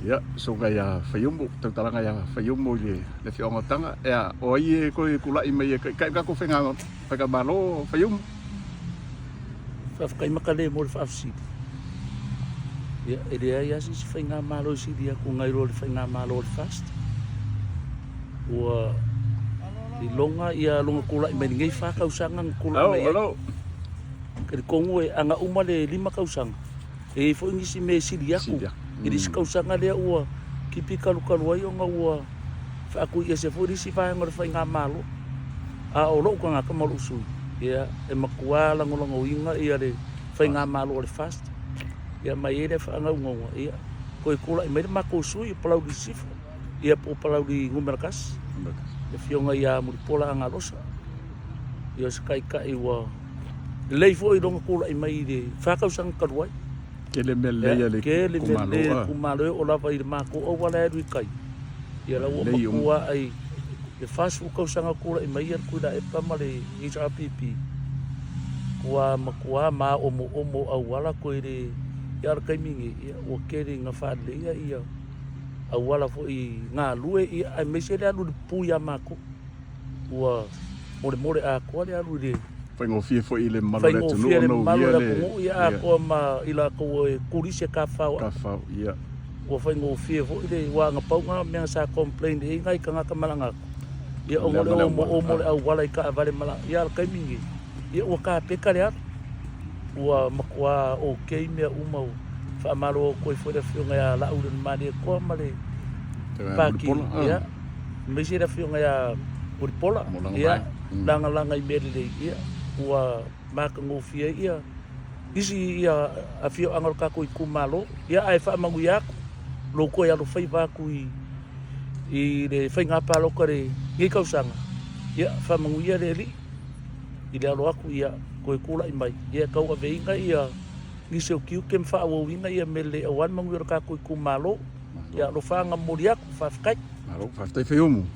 Ia, so ga ia whaiumu, tautaranga ia whaiumu le whiongatanga. Ia, o ai e koe kulai mai e kai kako whenga malo whaiumu. Whawhakai makale mo le whaafsiri. Ia, e rea ia si whainga malo siri a ku ngairo le whainga malo le fast. Ua, i longa ia longa kulai mai ngai whakausanga kulai mai ai. Alo, Kari kongo e anga uma le 5 kausanga. E fo ingisi me siri aku. Ili si kausanga lea ua kipi kalu ai o nga ua whaaku ia se fo risi whaenga le whainga malo. A o loo ka ngā kamalu usui. Ia, e makua lango inga ia le whainga malo le fast. Ia mai e le whaanga ungaunga. Ia, koe kula i mai le mako usui i palau di sifu. Ia po palau di ngumerakas. Ia fionga ia muripola anga rosa. Ia se kai ua leifo i longa kula i mai le whakausanga karuai. Kele melea le kumalo o lava i le mako o wala e rui kai. Ia la ua makua ai le fasu kausanga kula i mai ar kuida e pama le HRPP. Kua makua ma omo au wala koe le iar kaimingi ia ua kere ngā whaadle ia au wala fo i ngā lue ia ai mese le alu le pui a mako. Ua more a koa le alu le whaingofie fo i le malo le tunu le ono malo le pungu ia ko ma ila ko e kurisi ka fau ia o whaingofie fo i le wa nga pau nga mea sa complain e ngai ka nga kamalanga ia o mole au wala i ka vale mala ia kai mingi ia o ka peka le ua makua o kei mea umau fa malo ko i fo le fionga ia la ule mani ko male paki ia mesi le fionga ia uripola ia langa i mele ia ua maka ngofia ia isi ia a fio angal kako i kumalo ia ai fa mangu ia lo ko ia lo fai va ku i le fai nga palo kare ngi kausanga ia fa mangu ia le li i le alo aku ia ko kula i mai ia kau a veinga ia ni se kiu kem fa o winga ia mele awan mangu ia kako i kumalo ia lo fa nga moriak fa fkai malo fa stai whaiumu